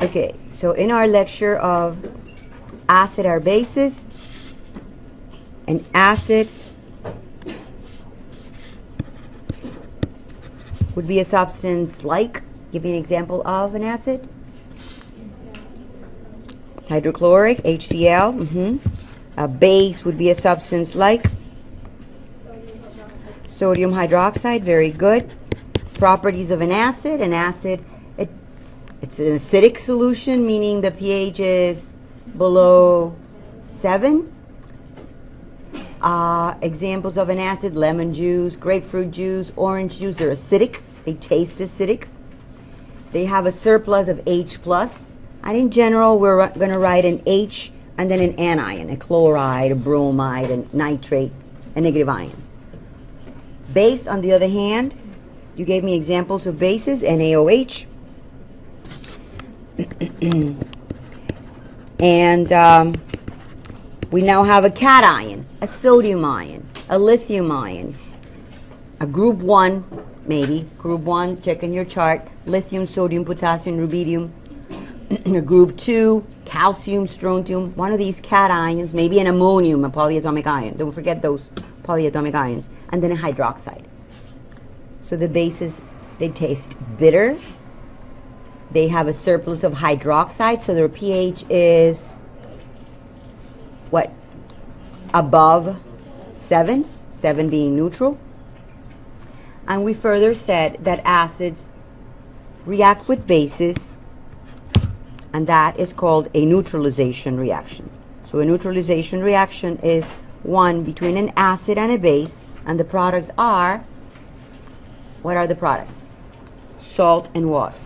Okay, so in our lecture of acid or bases, an acid would be a substance like, give me an example of an acid. Hydrochloric, HCl. A base would be a substance like sodium hydroxide. Very good. Properties of an acid. An acid, it's an acidic solution, meaning the pH is below 7. Examples of an acid: lemon juice, grapefruit juice, orange juice. They're acidic. They taste acidic. They have a surplus of H+. And in general, we're going to write an H and then an anion, a chloride, a bromide, a nitrate, a negative ion. Base, on the other hand, you gave me examples of bases: NaOH. And we now have a cation, a sodium ion, a lithium ion, a group 1, maybe. Group 1, check in your chart: lithium, sodium, potassium, rubidium. A group 2, calcium, strontium. One of these cations, maybe an ammonium, a polyatomic ion. Don't forget those polyatomic ions. And then a hydroxide. So the bases, they taste bitter. They have a surplus of hydroxide, so their pH is what? Above 7, 7 being neutral. And we further said that acids react with bases, and that is called a neutralization reaction. So a neutralization reaction is one between an acid and a base, and the products are, what are the products? Salt and water.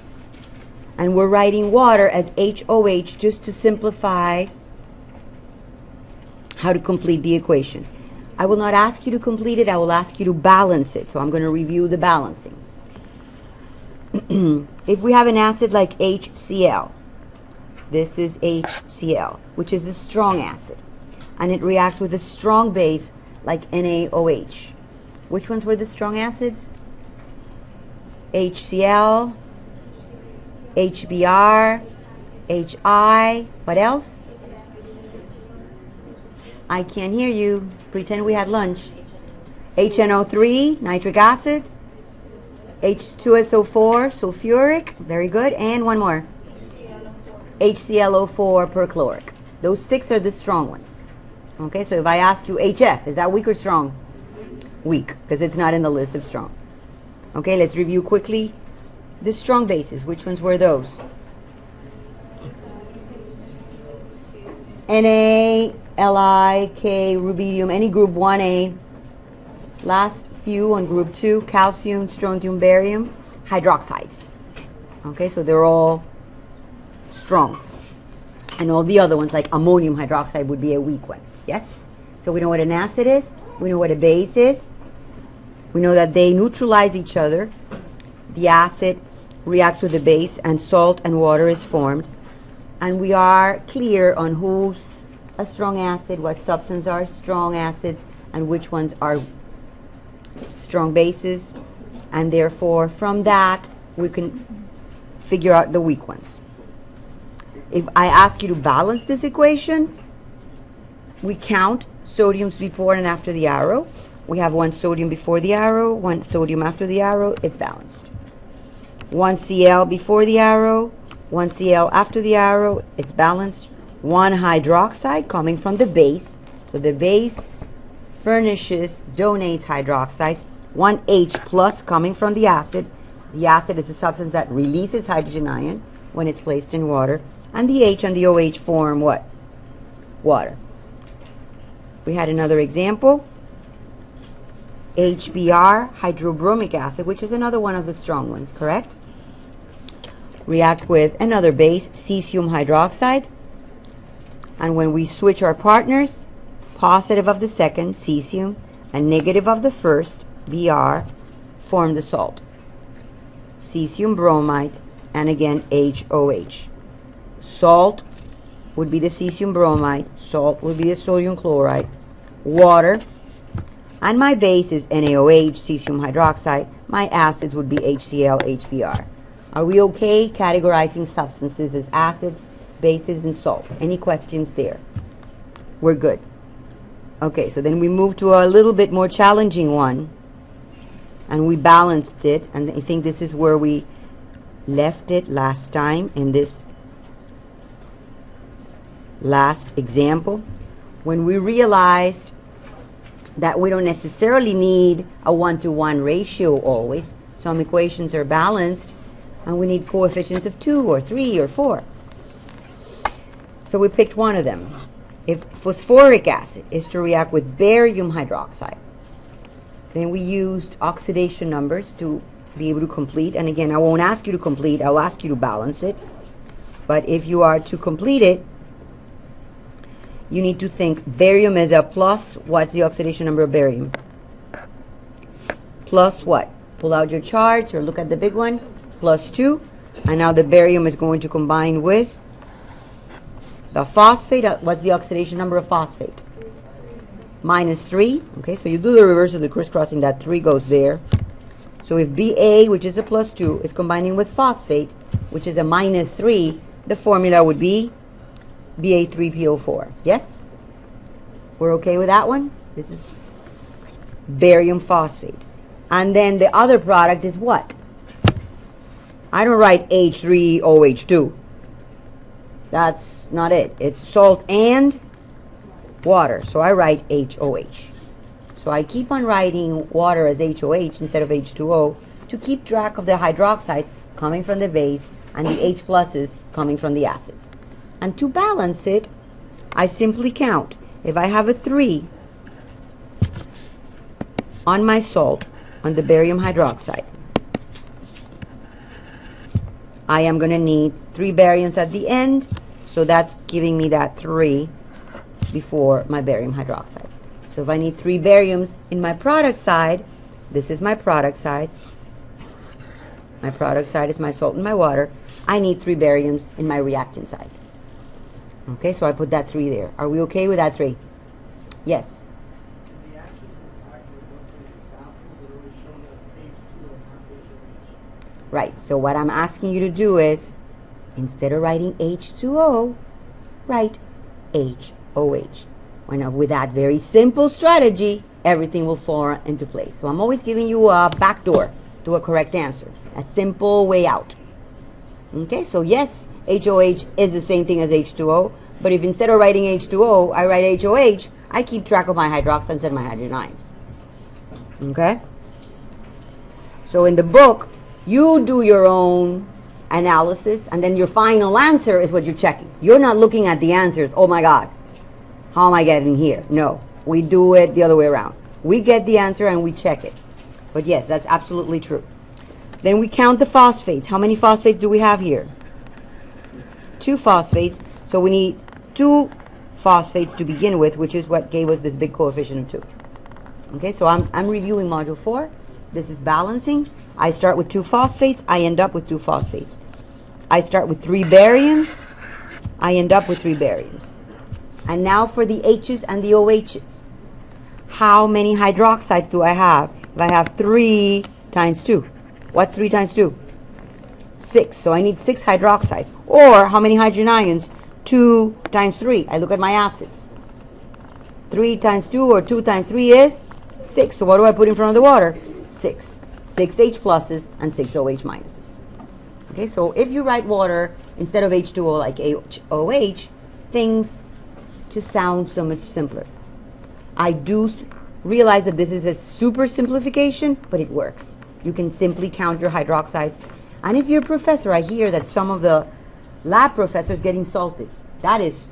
And we're writing water as HOH just to simplify how to complete the equation. I will not ask you to complete it, I will ask you to balance it. So I'm going to review the balancing. If we have an acid like HCl, this is HCl, which is a strong acid, and it reacts with a strong base like NaOH. Which ones were the strong acids? HCl, HBr, HI, what else? I can't hear you. Pretend we had lunch. HNO3, nitric acid. H2SO4, sulfuric. Very good. And one more. HClO4 perchloric. Those 6 are the strong ones. Okay, so if I ask you HF, is that weak or strong? Weak, because it's not in the list of strong. Okay, let's review quickly the strong bases. Which ones were those? Na, Li, K, rubidium, any group 1A. Last few on group 2, calcium, strontium, barium, hydroxides. Okay, so they're all strong. And all the other ones, like ammonium hydroxide, would be a weak one. Yes? So we know what an acid is. We know what a base is. We know that they neutralize each other. The acid reacts with the base, and salt and water is formed. And we are clear on who's a strong acid, what substances are strong acids, and which ones are strong bases. And therefore, from that, we can figure out the weak ones. If I ask you to balance this equation, we count sodiums before and after the arrow. We have 1 sodium before the arrow, 1 sodium after the arrow. It's balanced. 1 Cl before the arrow, 1 Cl after the arrow. It's balanced. 1 hydroxide coming from the base. So the base donates hydroxides. 1 H plus coming from the acid. The acid is a substance that releases hydrogen ion when it's placed in water. And the H and the OH form what? Water. We had another example. HBr, hydrobromic acid, which is another one of the strong ones, correct? React with another base, cesium hydroxide. And when we switch our partners, positive of the second, cesium, and negative of the first, Br, form the salt. Cesium bromide, and again HOH. Salt would be the cesium bromide, salt would be the sodium chloride, water, and my base is NaOH, cesium hydroxide. My acids would be HCl, HBr. Are we okay categorizing substances as acids, bases, and salts? Any questions there? We're good. Okay, so then we move to a little bit more challenging one, and we balanced it, and I think this is where we left it last time in this last example, when we realized that we don't necessarily need a 1-to-1 ratio always. Some equations are balanced, and we need coefficients of 2 or 3 or 4. So we picked one of them. If phosphoric acid is to react with barium hydroxide, then we used oxidation numbers to be able to complete. And again, I won't ask you to complete, I'll ask you to balance it. But if you are to complete it, you need to think barium is a plus. What's the oxidation number of barium? Plus what? Pull out your charts or look at the big one. Plus 2. And now the barium is going to combine with the phosphate. What's the oxidation number of phosphate? Minus 3. Okay, so you do the reverse of the crisscrossing. That 3 goes there. So if Ba, which is a plus 2, is combining with phosphate, which is a minus 3, the formula would be Ba3PO4. Yes? We're okay with that one? This is barium phosphate. And then the other product is what? I don't write H3OH2. That's not it. It's salt and water. So I write HOH. So I keep on writing water as HOH instead of H2O to keep track of the hydroxides coming from the base and the H pluses coming from the acids. And to balance it, I simply count. If I have a 3 on my salt, on the barium hydroxide, I am going to need 3 bariums at the end, so that's giving me that 3 before my barium hydroxide. So if I need 3 bariums in my product side, this is my product side. My product side is my salt and my water. I need 3 bariums in my reactant side. Okay, so I put that 3 there. Are we okay with that 3? Yes. Right, so what I'm asking you to do is, instead of writing H2O, write HOH. With that very simple strategy, everything will fall into place. So I'm always giving you a backdoor to a correct answer, a simple way out. Okay, so yes, HOH is the same thing as H2O, but if instead of writing H2O, I write HOH, I keep track of my hydroxides and my hydrogen ions. Okay? So in the book, you do your own analysis, and then your final answer is what you're checking. You're not looking at the answers, oh my God, how am I getting here? No, we do it the other way around. We get the answer and we check it. But yes, that's absolutely true. Then we count the phosphates. How many phosphates do we have here? 2 phosphates. So we need 2 phosphates to begin with, which is what gave us this big coefficient of 2. Okay, so I'm reviewing module 4. This is balancing. I start with 2 phosphates. I end up with 2 phosphates. I start with 3 bariums. I end up with 3 bariums. And now for the H's and the OH's. How many hydroxides do I have? If I have 3 times 2. What's 3 times 2? 6. So I need 6 hydroxides. Or how many hydrogen ions? 2 times 3. I look at my acids. 3 times 2 or 2 times 3 is 6. So what do I put in front of the water? 6. 6 H pluses and 6 OH minuses. Okay, so if you write water instead of H2O like HOH, things just sound so much simpler. I do realize that this is a super simplification, but it works. You can simply count your hydroxides. And if you're a professor, I hear that some of the lab professors get insulted. That is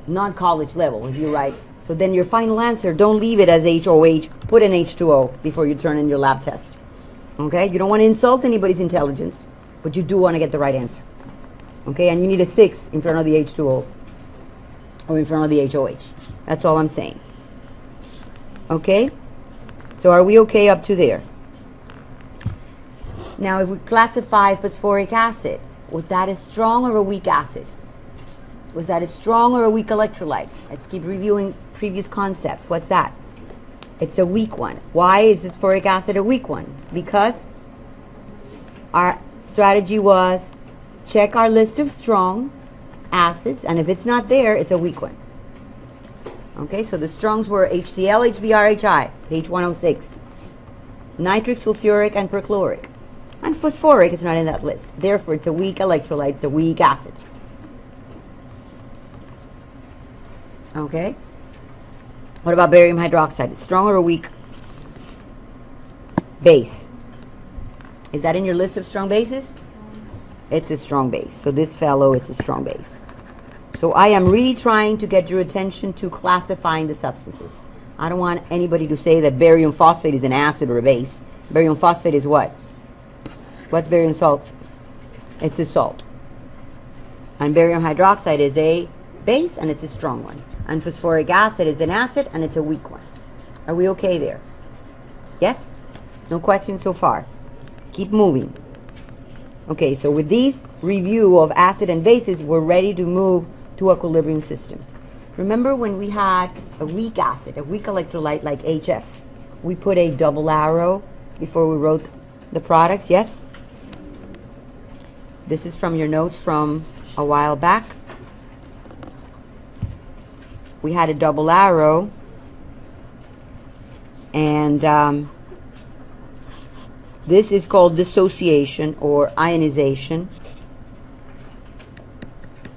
not college level if you write. So then your final answer, don't leave it as HOH, put an H2O before you turn in your lab test. Okay, you don't want to insult anybody's intelligence, but you do want to get the right answer. Okay, and you need a 6 in front of the H2O or in front of the HOH. That's all I'm saying. Okay, so are we okay up to there? Now if we classify phosphoric acid, was that a strong or a weak acid? Was that a strong or a weak electrolyte? Let's keep reviewing previous concepts. What's that? It's a weak one. Why is phosphoric acid a weak one? Because our strategy was check our list of strong acids, and if it's not there, it's a weak one. Okay, so the strongs were HCl, HBr, HI, page 106. Nitric, sulfuric, and perchloric. And phosphoric is not in that list. Therefore, it's a weak electrolyte, it's a weak acid. Okay? What about barium hydroxide? Is strong or a weak base? Is that in your list of strong bases? It's a strong base. So this fellow is a strong base. So I am really trying to get your attention to classifying the substances. I don't want anybody to say that barium phosphate is an acid or a base. Barium phosphate is what? What's barium salt? It's a salt. And barium hydroxide is a base, and it's a strong one. And phosphoric acid is an acid, and it's a weak one. Are we okay there? Yes? No questions so far? Keep moving. Okay, so with these review of acid and bases, we're ready to move to equilibrium systems. Remember when we had a weak acid, a weak electrolyte like HF, we put a double arrow before we wrote the products, yes? This is from your notes from a while back. We had a double arrow, and this is called dissociation or ionization.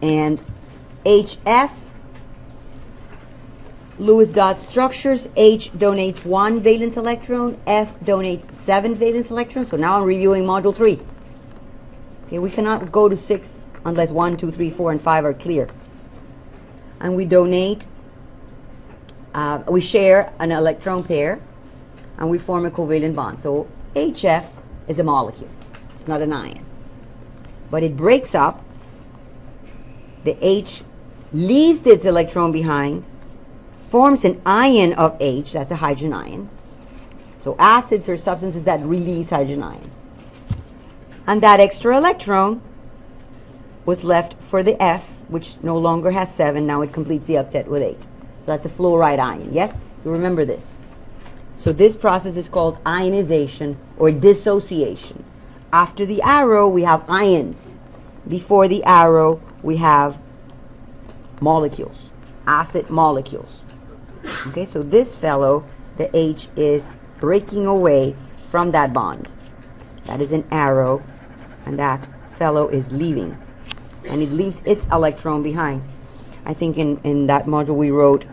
And HF, Lewis dot structures, H donates 1 valence electron, F donates 7 valence electrons. So now I'm reviewing module 3. Okay, we cannot go to 6 unless 1, 2, 3, 4, and 5 are clear. And we donate, we share an electron pair, and we form a covalent bond. So HF is a molecule. It's not an ion. But it breaks up. The H leaves its electron behind, forms an ion of H, that's a hydrogen ion. So acids are substances that release hydrogen ions. And that extra electron was left for the F, which no longer has 7, now it completes the octet with 8. So that's a fluoride ion, yes? You remember this. So this process is called ionization or dissociation. After the arrow, we have ions. Before the arrow, we have molecules, acid molecules. Okay, so this fellow, the H is breaking away from that bond. That is an arrow, and that fellow is leaving. And it leaves its electron behind. I think in that module we wrote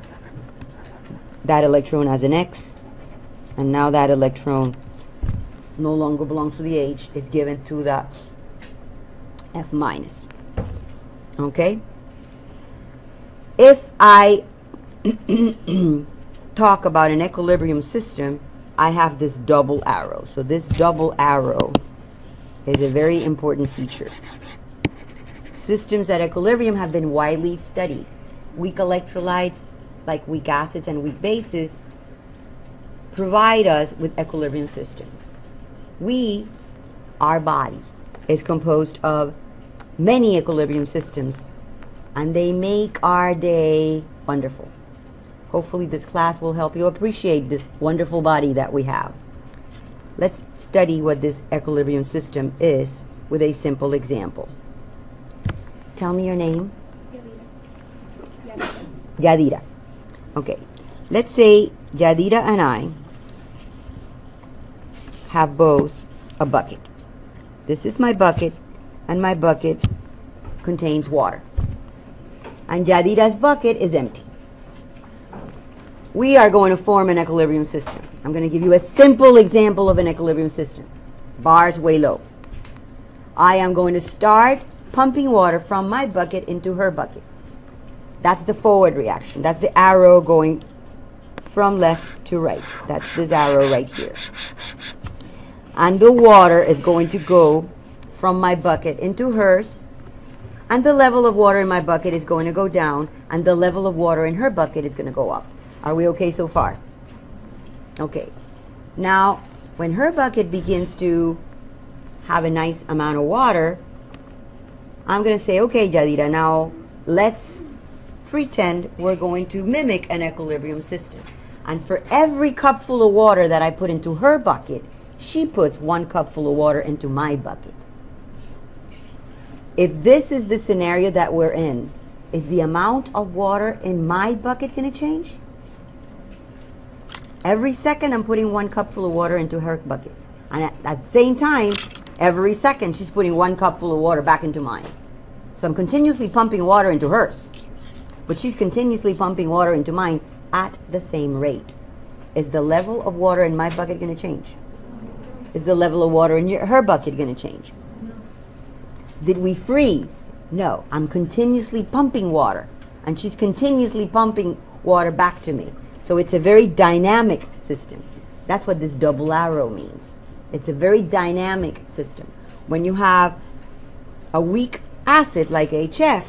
that electron as an X, and now that electron no longer belongs to the H, it's given to the F minus. Okay? If I talk about an equilibrium system, I have this double arrow. So this double arrow is a very important feature. Systems at equilibrium have been widely studied. Weak electrolytes, like weak acids and weak bases, provide us with equilibrium system. Our body is composed of many equilibrium systems, and they make our day wonderful. Hopefully this class will help you appreciate this wonderful body that we have. Let's study what this equilibrium system is with a simple example. Tell me your name. Yadira. Okay. Let's say Yadira and I have both a bucket. This is my bucket, and my bucket contains water. And Yadira's bucket is empty. We are going to form an equilibrium system. I'm going to give you a simple example of an equilibrium system. Bars way low. I am going to start pumping water from my bucket into her bucket. That's the forward reaction. That's the arrow going from left to right. That's this arrow right here. And the water is going to go from my bucket into hers, and the level of water in my bucket is going to go down, and the level of water in her bucket is going to go up. Are we okay so far? Okay. Now, when her bucket begins to have a nice amount of water, I'm going to say, okay, Yadira, now let's pretend we're going to mimic an equilibrium system. And for every cupful of water that I put into her bucket, she puts 1 cupful of water into my bucket. If this is the scenario that we're in, is the amount of water in my bucket going to change? Every second I'm putting 1 cupful of water into her bucket. And at the same time, every second she's putting 1 cupful of water back into mine. So I'm continuously pumping water into hers. But she's continuously pumping water into mine at the same rate. Is the level of water in my bucket going to change? Is the level of water in her bucket going to change? Did we freeze? No. I'm continuously pumping water. And she's continuously pumping water back to me. So it's a very dynamic system. That's what this double arrow means. It's a very dynamic system. When you have a weak acid like HF,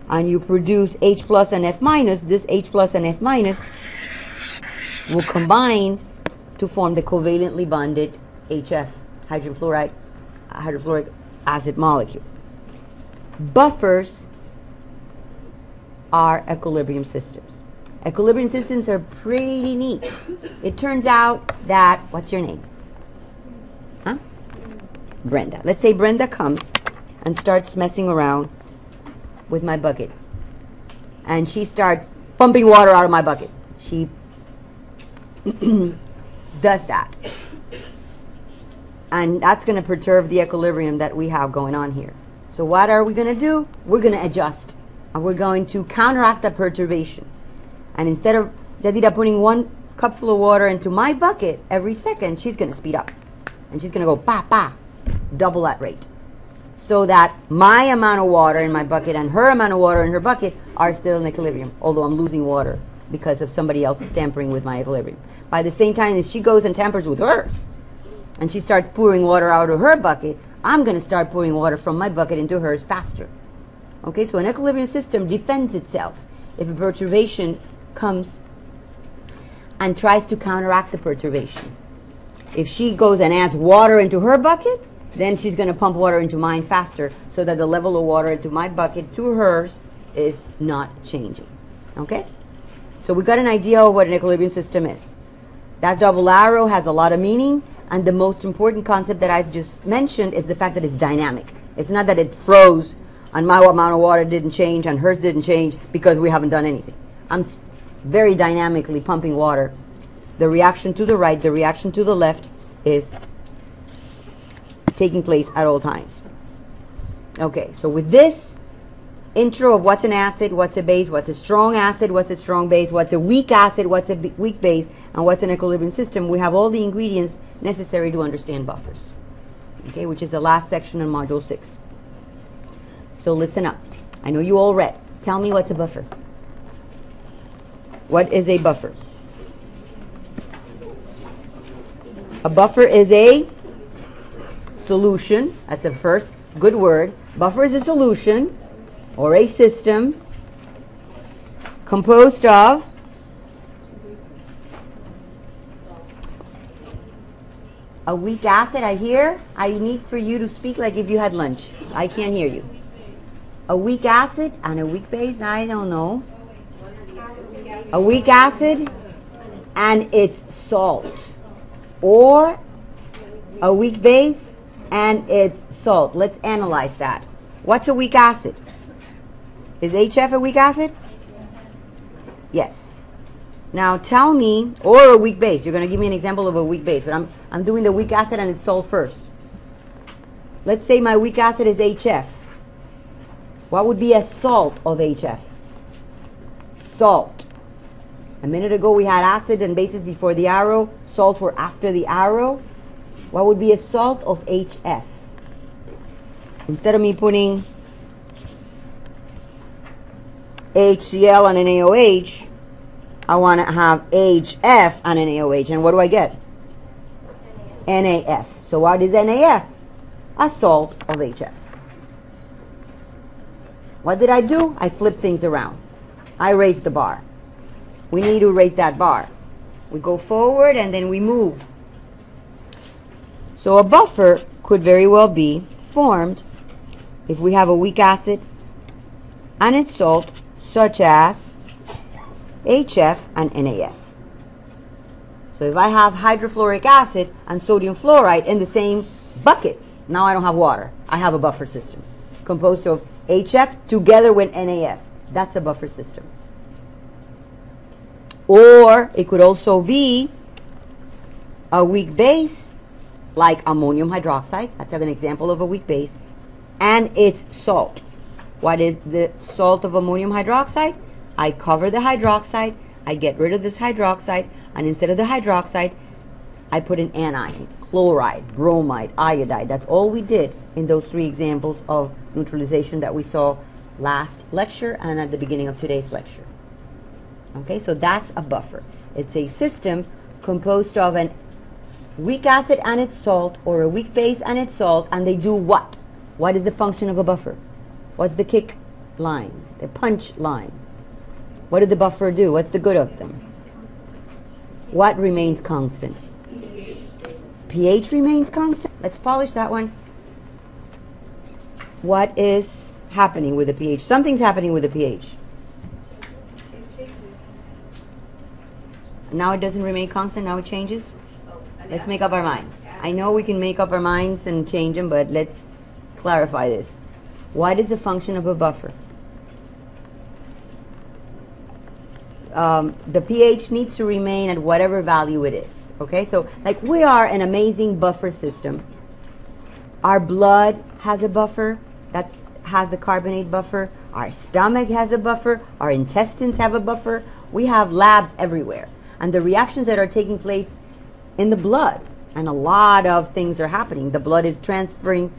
and you produce H plus and F minus, this H plus and F minus will combine to form the covalently bonded HF, hydrofluoric acid molecule. Buffers are equilibrium systems. Equilibrium systems are pretty neat. It turns out that, what's your name? Huh? Brenda. Let's say Brenda comes and starts messing around with my bucket. And she starts pumping water out of my bucket. She does that. And that's going to perturb the equilibrium that we have going on here. So what are we going to do? We're going to adjust. And we're going to counteract the perturbation. And instead of Jadida putting 1 cupful of water into my bucket every second, she's going to speed up. And she's going to go, pa, pa, double that rate. So that my amount of water in my bucket and her amount of water in her bucket are still in equilibrium, although I'm losing water because of somebody else tampering with my equilibrium. By the same time, if she goes and tampers with hers, and she starts pouring water out of her bucket, I'm going to start pouring water from my bucket into hers faster. Okay, so an equilibrium system defends itself if a perturbation comes and tries to counteract the perturbation. If she goes and adds water into her bucket, then she's going to pump water into mine faster so that the level of water into my bucket to hers is not changing. Okay? So we got an idea of what an equilibrium system is. That double arrow has a lot of meaning, and the most important concept that I've just mentioned is the fact that it's dynamic. It's not that it froze and my amount of water didn't change and hers didn't change because we haven't done anything. I'm very dynamically pumping water. The reaction to the right, the reaction to the left is taking place at all times. Okay, so with this intro of what's an acid, what's a base, what's a strong acid, what's a strong base, what's a weak acid, what's a weak base, and what's an equilibrium system, we have all the ingredients necessary to understand buffers. Okay, which is the last section in Module 6. So listen up. I know you all read. Tell me what's a buffer. What is a buffer? A buffer is a solution. That's the first good word. Buffer is a solution or a system composed of a weak acid. I need for you to speak like if you had lunch. I can't hear you. A weak acid and a weak base. I don't know. A weak acid and its salt, or a weak base and its salt. Let's analyze that. What's a weak acid? Is HF a weak acid? Yes. Now tell me, or a weak base. You're going to give me an example of a weak base, but I'm doing the weak acid and its salt first. Let's say my weak acid is HF. What would be a salt of HF? Salt. A minute ago we had acid and bases before the arrow. Salts were after the arrow. What would be a salt of HF? Instead of me putting HCl and an AOH, I want to have HF and an AOH. And what do I get? NaF. So what is NaF? A salt of HF. What did I do? I flipped things around. I raised the bar. We need to raise that bar. We go forward and then we move. So a buffer could very well be formed if we have a weak acid and its salt, such as HF and NaF. So if I have hydrofluoric acid and sodium fluoride in the same bucket, now I don't have water. I have a buffer system. composed of HF together with NaF. That's a buffer system. Or it could also be a weak base, like ammonium hydroxide. That's an example of a weak base. And its salt. What is the salt of ammonium hydroxide? I cover the hydroxide, I get rid of this hydroxide, and instead of the hydroxide, I put an anion, chloride, bromide, iodide. That's all we did in those 3 examples of neutralization that we saw last lecture and at the beginning of today's lecture. Okay, so that's a buffer. It's a system composed of an weak acid and its salt, or a weak base and its salt, and they do what? What is the function of a buffer? What's the kick line, the punch line? What did the buffer do? What's the good of them? What remains constant? pH remains constant. Let's polish that one. What is happening with the pH? Something's happening with the pH. Now it doesn't remain constant, now it changes? Let's make up our minds. I know we can make up our minds and change them, but let's clarify this. What is the function of a buffer? The pH needs to remain at whatever value it is. Okay, so like we are an amazing buffer system. Our blood has a buffer, has the carbonate buffer. Our stomach has a buffer. Our intestines have a buffer. We have labs everywhere. And the reactions that are taking place in the blood, and a lot of things are happening. The blood is transporting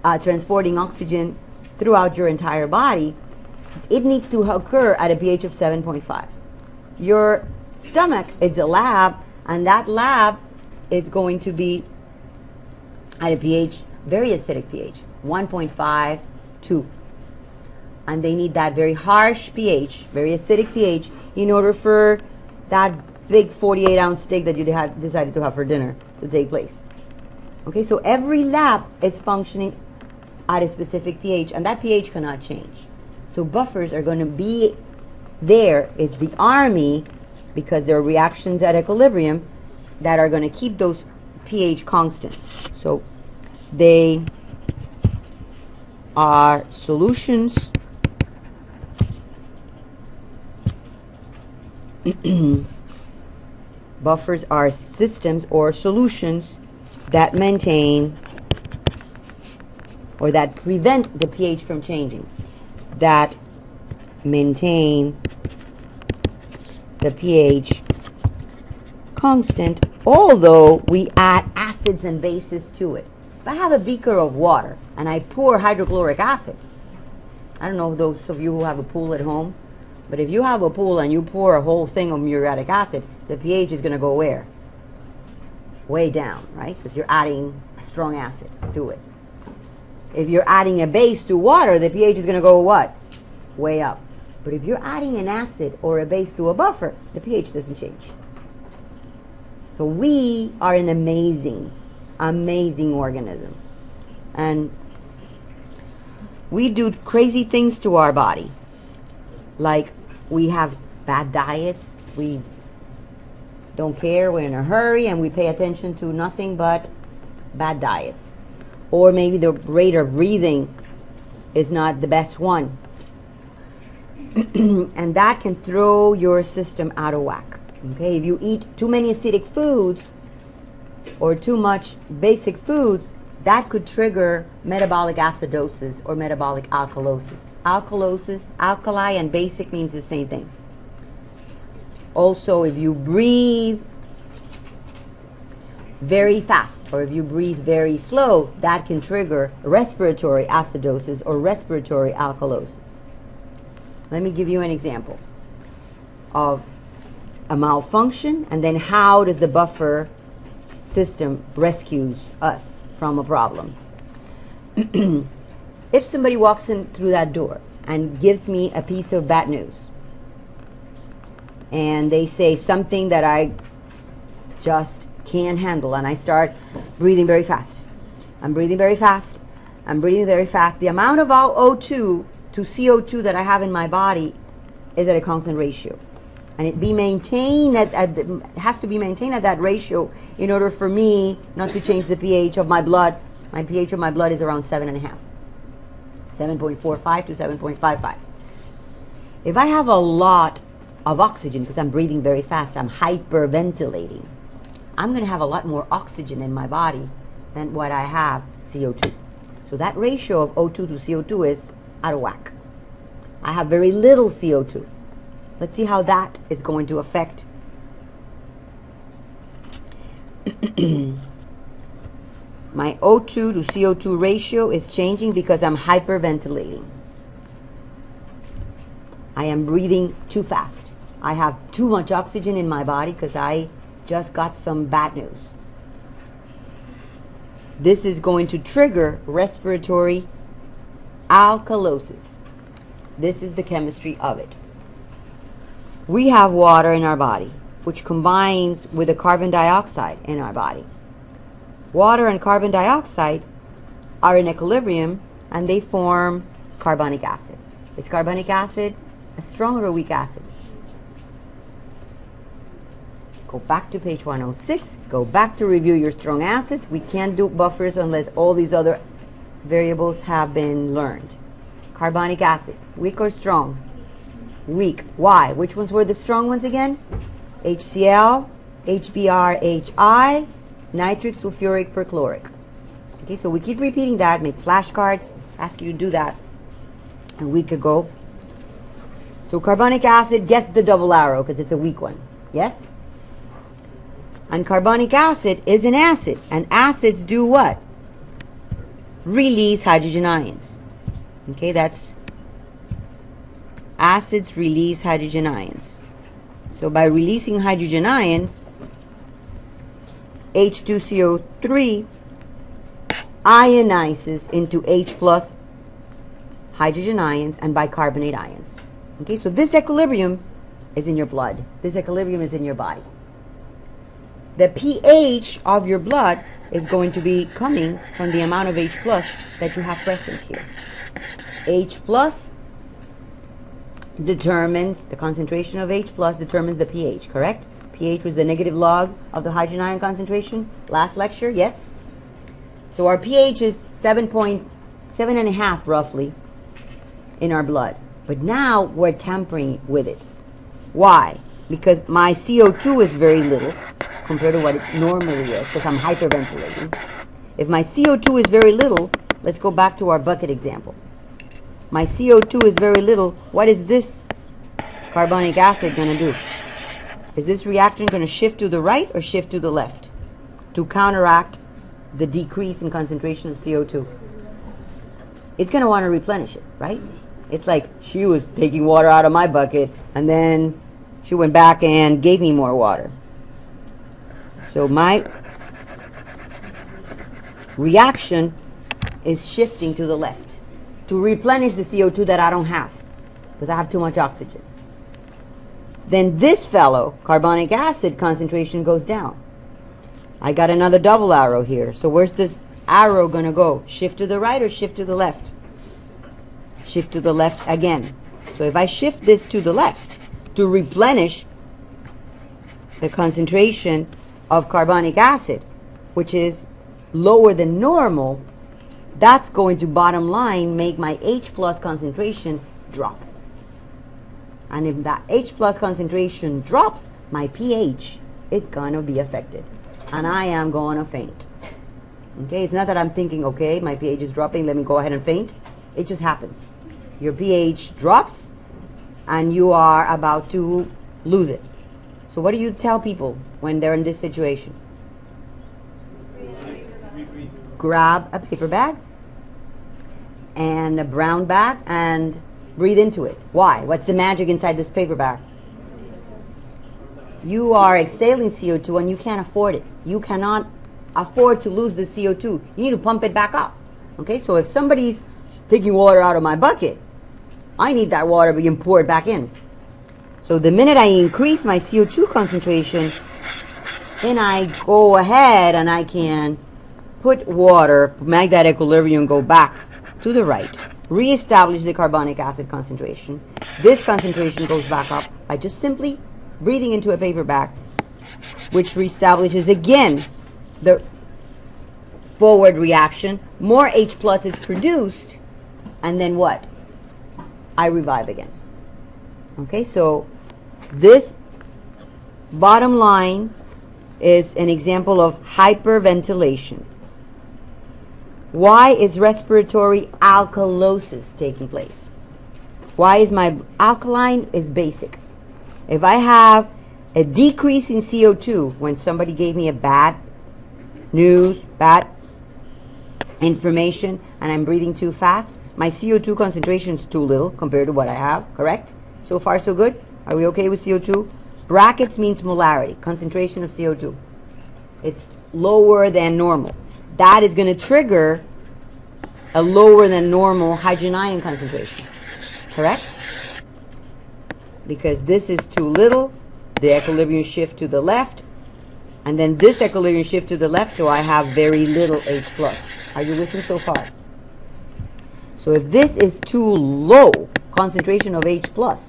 oxygen throughout your entire body. It needs to occur at a pH of 7.5. Your stomach is a lab, and that lab is going to be at a pH, very acidic pH, 1.5, 2. And they need that very harsh pH, very acidic pH, in order for that big 48-ounce steak that you decided to have for dinner to take place. Okay, so every lab is functioning at a specific pH, and that pH cannot change. So buffers are going to be there. It's the army, because there are reactions at equilibrium that are going to keep those pH constant. So they are solutions buffers are systems or solutions that maintain or that prevent the pH from changing, that maintain the pH constant, although we add acids and bases to it. If I have a beaker of water and I pour hydrochloric acid, I don't know those of you who have a pool at home, but if you have a pool and you pour a whole thing of muriatic acid, the pH is going to go where? Way down, right? Because you're adding a strong acid to it. If you're adding a base to water, the pH is going to go what? Way up. But if you're adding an acid or a base to a buffer, the pH doesn't change. So we are an amazing, amazing organism. And we do crazy things to our body. Like we have bad diets, we don't care, we're in a hurry, and we pay attention to nothing but bad diets. Or maybe the rate of breathing is not the best one. And that can throw your system out of whack. Okay, if you eat too many acidic foods or too much basic foods, that could trigger metabolic acidosis or metabolic alkalosis. Alkalosis, alkali and basic means the same thing. Also, if you breathe very fast or if you breathe very slow, that can trigger respiratory acidosis or respiratory alkalosis. Let me give you an example of a malfunction, and then how does the buffer system rescues us from a problem. If somebody walks in through that door and gives me a piece of bad news, and they say something that I just can't handle, and I start breathing very fast. I'm breathing very fast. I'm breathing very fast. The amount of O2 to CO2 that I have in my body is at a constant ratio. And it be maintained has to be maintained at that ratio in order for me not to change the pH of my blood. My pH of my blood is around 7.5. 7.45 to 7.55. If I have a lot of oxygen, because I'm breathing very fast, I'm hyperventilating, I'm going to have a lot more oxygen in my body than what I have CO2. So that ratio of O2 to CO2 is out of whack. I have very little CO2. Let's see how that is going to affect my O2 to CO2 ratio is changing because I'm hyperventilating. I am breathing too fast. I have too much oxygen in my body because I just got some bad news. This is going to trigger respiratory alkalosis. This is the chemistry of it. We have water in our body, which combines with the carbon dioxide in our body. Water and carbon dioxide are in equilibrium and they form carbonic acid. Is carbonic acid a strong or a weak acid? Go back to page 106. Go back to review your strong acids. We can't do buffers unless all these other variables have been learned. Carbonic acid, weak or strong? Weak. Why? Which ones were the strong ones again? HCl, HBrHI, nitric sulfuric perchloric. Okay, so we keep repeating that. Make flashcards. Ask you to do that a week ago. So carbonic acid gets the double arrow because it's a weak one. Yes? And carbonic acid is an acid. And acids do what? Release hydrogen ions. Okay, that's acids release hydrogen ions. So by releasing hydrogen ions, H2CO3 ionizes into H plus hydrogen ions and bicarbonate ions. Okay, so this equilibrium is in your blood. This equilibrium is in your body. The pH of your blood is going to be coming from the amount of H plus that you have present here. H plus determines, the concentration of H plus determines the pH, correct? pH was the negative log of the hydrogen ion concentration last lecture, yes? So our pH is 7.5 roughly in our blood. But now we're tampering with it. Why? Because my CO2 is very little compared to what it normally is, because I'm hyperventilating. If my CO2 is very little, let's go back to our bucket example. My CO2 is very little. What is this carbonic acid going to do? Is this reactant going to shift to the right or shift to the left to counteract the decrease in concentration of CO2? It's going to want to replenish it, right? It's like she was taking water out of my bucket and then she went back and gave me more water. So my reaction is shifting to the left to replenish the CO2 that I don't have because I have too much oxygen. Then this fellow, carbonic acid concentration, goes down. I got another double arrow here. So where's this arrow going to go? Shift to the right or shift to the left? Shift to the left again. So if I shift this to the left to replenish the concentration of carbonic acid, which is lower than normal, that's going to bottom line make my H plus concentration drop. And if that H plus concentration drops, my pH is going to be affected. And I am going to faint. Okay, it's not that I'm thinking, okay, my pH is dropping, let me go ahead and faint. It just happens. Your pH drops and you are about to lose it. So what do you tell people when they're in this situation? Grab a paper bag and a brown bag and breathe into it. Why? What's the magic inside this paper bag? You are exhaling CO2 and you can't afford it. You cannot afford to lose the CO2. You need to pump it back up. Okay, so if somebody's taking water out of my bucket, I need that water being poured back in. So the minute I increase my CO2 concentration, then I go ahead and I can put water, make that equilibrium go back to the right, reestablish the carbonic acid concentration. This concentration goes back up by just simply breathing into a paper bag, which reestablishes again the forward reaction. More H plus is produced, and then what? I revive again. Okay, so this bottom line is an example of hyperventilation. Why is respiratory alkalosis taking place? Why is my alkaline is basic? If I have a decrease in CO2 when somebody gave me a bad news, bad information, and I'm breathing too fast, my CO2 concentration is too little compared to what I have, correct? So far so good? Are we okay with CO2? Brackets means molarity, concentration of CO2. It's lower than normal. That is going to trigger a lower than normal hydrogen ion concentration, correct? Because this is too little, the equilibrium shift to the left, and then this equilibrium shift to the left, so I have very little H plus. Are you with me so far? So if this is too low concentration of H plus,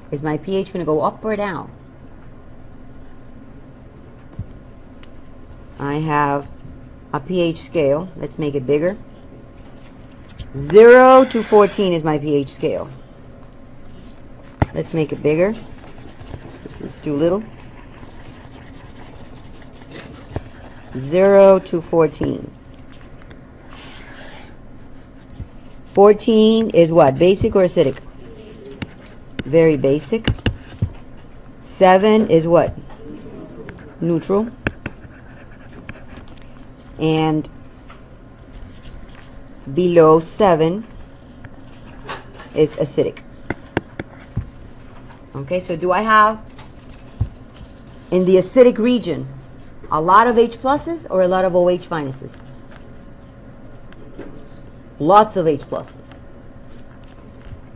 is my pH going to go up or down? I have a pH scale. Let's make it bigger. 0 to 14 is my pH scale. Let's make it bigger. This is too little. 0 to 14. 14 is what? Basic or acidic? Very basic. 7 is what? Neutral. And below 7 is acidic. Okay, so do I have in the acidic region a lot of H pluses or a lot of OH minuses? Lots of H pluses.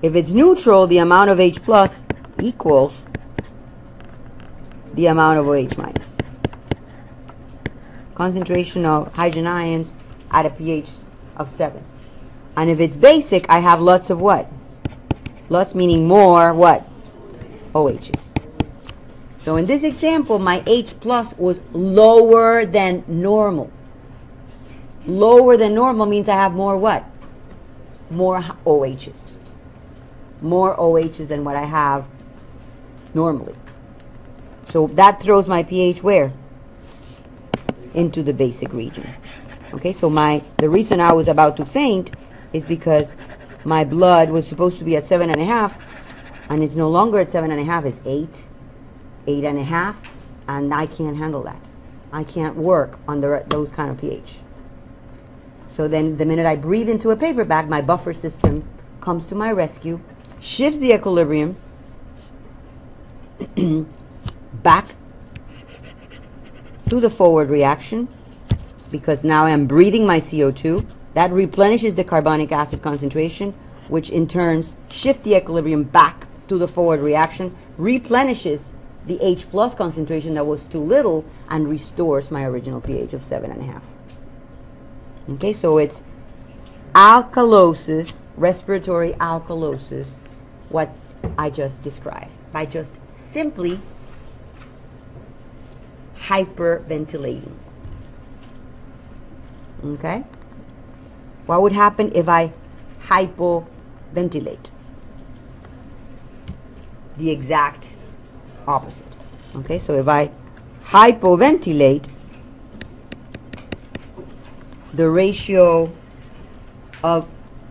If it's neutral, the amount of H plus equals the amount of OH minus. Concentration of hydrogen ions at a pH of 7. And if it's basic, I have lots of what? Lots meaning more what? OHs. So in this example, my H plus was lower than normal. Lower than normal means I have more what? More OHs. More OHs than what I have normally. So that throws my pH where? Into the basic region. Okay, so the reason I was about to faint is because my blood was supposed to be at 7.5, and it's no longer at 7.5, it's 8, 8.5, and I can't handle that. I can't work on those kind of pH. So then the minute I breathe into a paper bag, my buffer system comes to my rescue, shifts the equilibrium back to the forward reaction, because now I'm breathing my CO2. That replenishes the carbonic acid concentration, which in turn shifts the equilibrium back to the forward reaction, replenishes the H plus concentration that was too little, and restores my original pH of 7.5. Okay, so it's alkalosis, respiratory alkalosis, what I just described, by just simply hyperventilating. Okay? What would happen if I hypoventilate? The exact opposite. Okay, so if I hypoventilate, the ratio of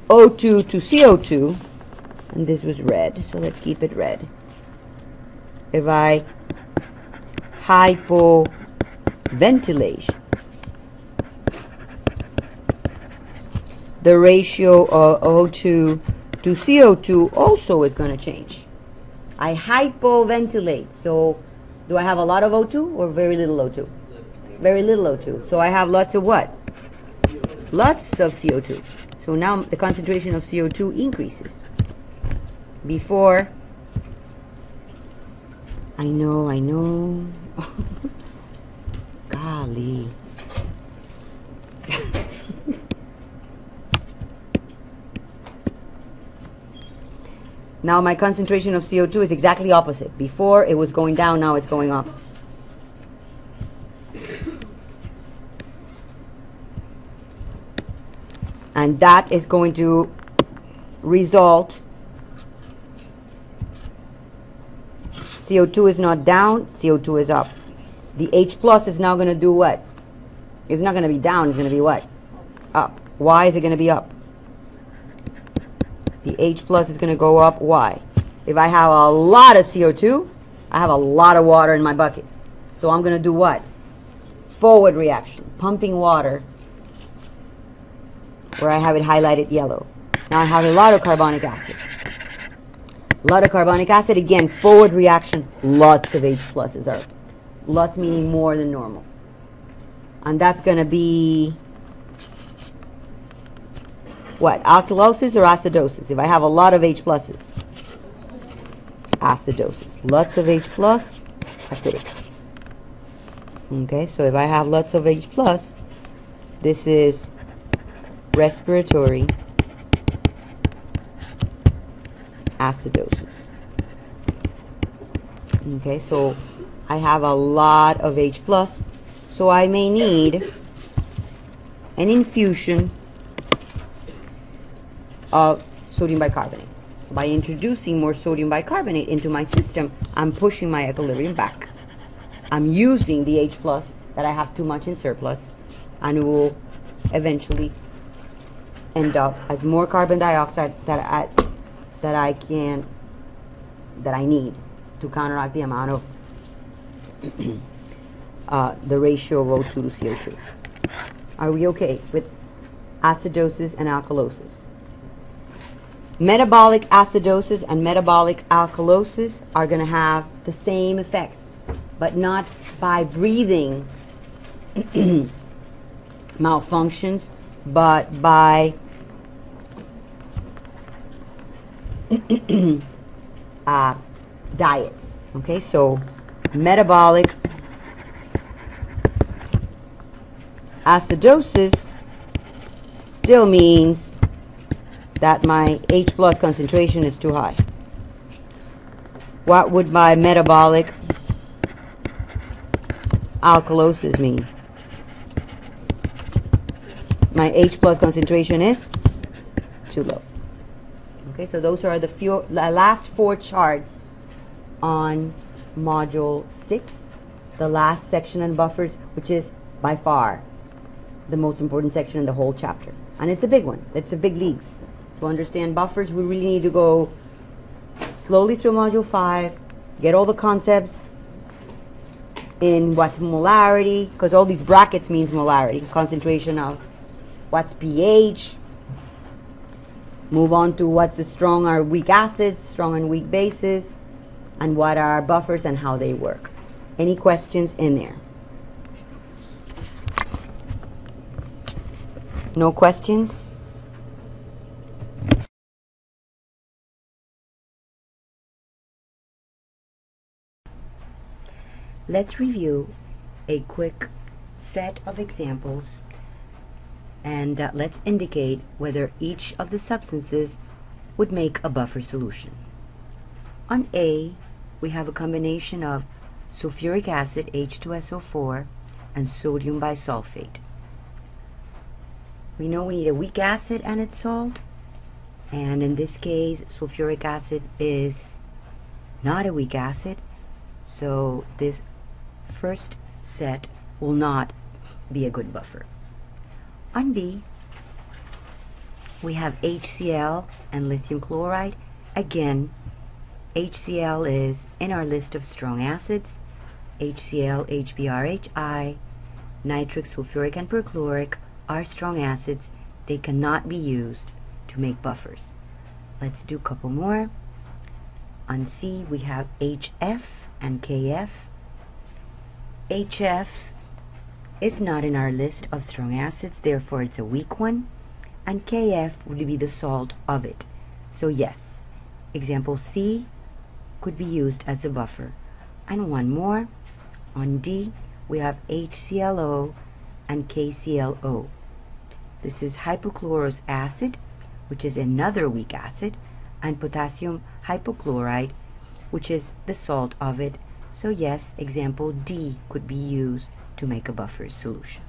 O2 to CO2, and this was red, so let's keep it red. If I hypoventilate, the ratio of O2 to CO2 also is going to change. I hypoventilate, so do I have a lot of O2 or very little O2? Very little O2. So I have lots of what? Lots of CO2. So now the concentration of CO2 increases. Before, I know. Golly. Now my concentration of CO2 is exactly opposite. Before it was going down, now it's going up. And that is going to result, CO2 is not down, CO2 is up. The H plus is now going to do what? It's not going to be down, it's going to be what? Up. Why is it going to be up? The H plus is going to go up. Why? If I have a lot of CO2, I have a lot of water in my bucket. So I'm going to do what? Forward reaction, pumping water where I have it highlighted yellow. Now I have a lot of carbonic acid. A lot of carbonic acid, again, forward reaction, lots of H pluses are. Lots meaning more than normal. And that's going to be what? Alkalosis or acidosis? If I have a lot of H pluses. Acidosis. Lots of H plus, acidic. Okay, so if I have lots of H plus, this is respiratory acidosis. Okay, so I have a lot of H plus, so I may need an infusion of sodium bicarbonate. So by introducing more sodium bicarbonate into my system, I'm pushing my equilibrium back. I'm using the H plus that I have too much in surplus, and it will eventually end up as more carbon dioxide that I need to counteract the amount of the ratio of O2 to CO2. Are we okay with acidosis and alkalosis? Metabolic acidosis and metabolic alkalosis are going to have the same effects, but not by breathing malfunctions, but by diets. Okay, so metabolic acidosis still means that my H plus concentration is too high. What would my metabolic alkalosis mean? My H plus concentration is too low. Okay, so those are the last four charts on Module 6, the last section on buffers, which is by far the most important section in the whole chapter. And it's a big one. It's a big leagues. To understand buffers, we really need to go slowly through Module 5, get all the concepts in what's molarity, because all these brackets means molarity, concentration of what's pH, move on to what's the strong or weak acids, strong and weak bases, and what are buffers and how they work. Any questions in there? No questions? Let's review a quick set of examples, and let's indicate whether each of the substances would make a buffer solution. On A, we have a combination of sulfuric acid, H2SO4, and sodium bisulfate. We know we need a weak acid and its salt, and in this case, sulfuric acid is not a weak acid, so this first set will not be a good buffer. On B, we have HCl and lithium chloride. Again, HCl is in our list of strong acids. HCl, HBrHI, nitric, sulfuric, and perchloric are strong acids. They cannot be used to make buffers. Let's do a couple more. On C, we have HF and KF. HF is not in our list of strong acids, therefore it's a weak one, and KF would be the salt of it. So yes, example C could be used as a buffer. And one more. On D, we have HClO and KClO. This is hypochlorous acid, which is another weak acid, and potassium hypochlorite, which is the salt of it. So yes, example D could be used to make a buffer solution.